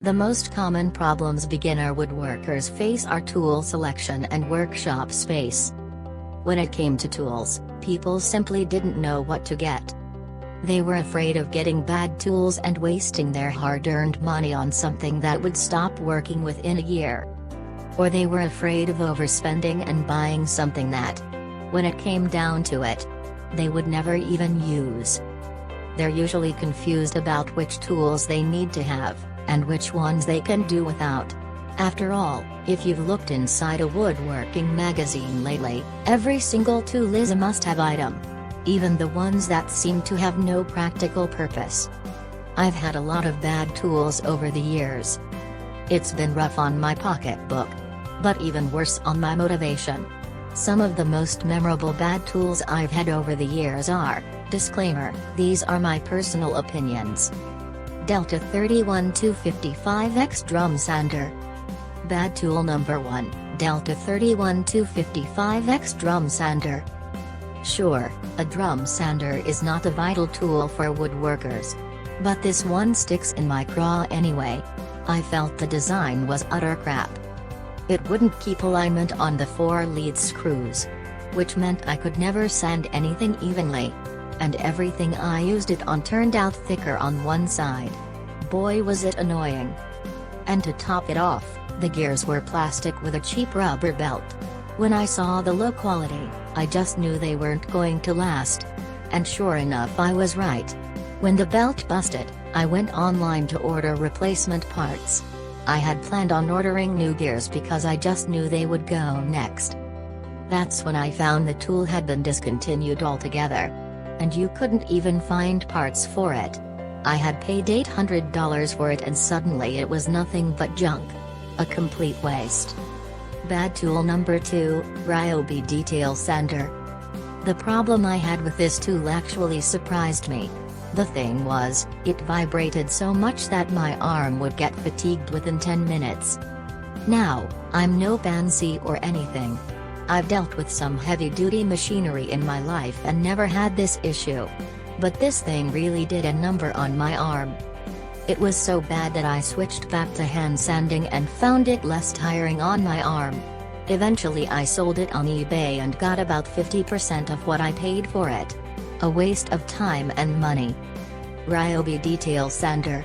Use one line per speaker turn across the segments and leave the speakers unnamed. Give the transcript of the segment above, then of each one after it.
The most common problems beginner woodworkers face are tool selection and workshop space. When it came to tools, people simply didn't know what to get. They were afraid of getting bad tools and wasting their hard-earned money on something that would stop working within a year. Or they were afraid of overspending and buying something that, when it came down to it, they would never even use. They're usually confused about which tools they need to have, and which ones they can do without. After all, if you've looked inside a woodworking magazine lately, every single tool is a must-have item. Even the ones that seem to have no practical purpose. I've had a lot of bad tools over the years. It's been rough on my pocketbook. But even worse on my motivation. Some of the most memorable bad tools I've had over the years are, disclaimer, these are my personal opinions. Delta 31255X Drum Sander. Bad tool number 1, Delta 31255X Drum Sander. Sure, a drum sander is not a vital tool for woodworkers. But this one sticks in my craw anyway. I felt the design was utter crap. It wouldn't keep alignment on the 4 lead screws. Which meant I could never sand anything evenly. And everything I used it on turned out thicker on one side. Boy was it annoying. And to top it off, the gears were plastic with a cheap rubber belt. When I saw the low quality, I just knew they weren't going to last. And sure enough, I was right. When the belt busted, I went online to order replacement parts. I had planned on ordering new gears because I just knew they would go next. That's when I found the tool had been discontinued altogether. And you couldn't even find parts for it. I had paid $800 for it and suddenly it was nothing but junk. A complete waste. Bad tool number 2, Ryobi Detail Sander. The problem I had with this tool actually surprised me. The thing was, it vibrated so much that my arm would get fatigued within 10 minutes. Now, I'm no fancy or anything. I've dealt with some heavy-duty machinery in my life and never had this issue. But this thing really did a number on my arm. It was so bad that I switched back to hand sanding and found it less tiring on my arm. Eventually I sold it on eBay and got about 50% of what I paid for it. A waste of time and money. Ryobi Detail Sander.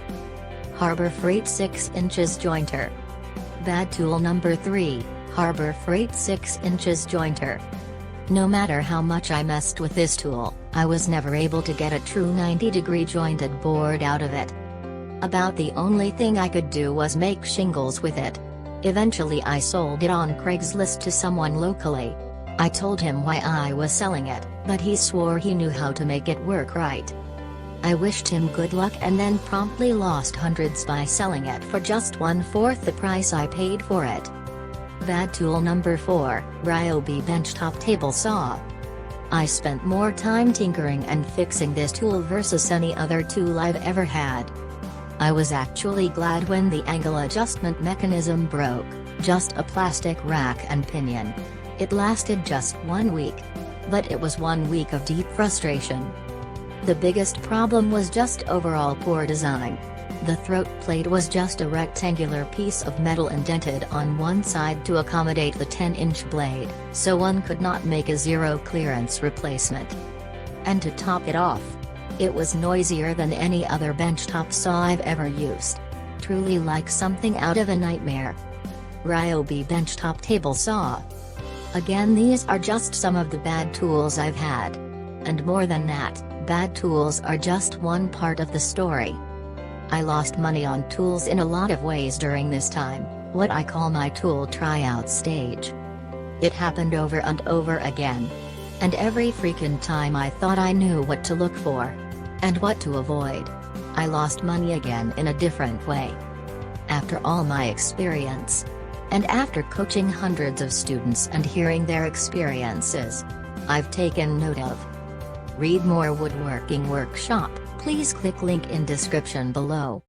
Harbor Freight 6 inches Jointer. Bad tool number 3, Harbor Freight 6 inches Jointer. No matter how much I messed with this tool, I was never able to get a true 90-degree jointed board out of it. About the only thing I could do was make shingles with it. Eventually I sold it on Craigslist to someone locally. I told him why I was selling it, but he swore he knew how to make it work right. I wished him good luck and then promptly lost hundreds by selling it for just 1/4 the price I paid for it. Bad tool number 4, Ryobi Benchtop Table Saw. I spent more time tinkering and fixing this tool versus any other tool I've ever had. I was actually glad when the angle adjustment mechanism broke, just a plastic rack and pinion. It lasted just 1 week. But it was 1 week of deep frustration. The biggest problem was just overall poor design. The throat plate was just a rectangular piece of metal indented on one side to accommodate the 10-inch blade, so one could not make a zero clearance replacement. And to top it off, it was noisier than any other benchtop saw I've ever used. Truly like something out of a nightmare. Ryobi Benchtop Table Saw. Again, these are just some of the bad tools I've had. And more than that, bad tools are just one part of the story. I lost money on tools in a lot of ways during this time, what I call my tool tryout stage. It happened over and over again. And every freaking time I thought I knew what to look for. And what to avoid. I lost money again in a different way. After all my experience. And after coaching hundreds of students and hearing their experiences, I've taken note of. Read more woodworking workshop, please click link in description below.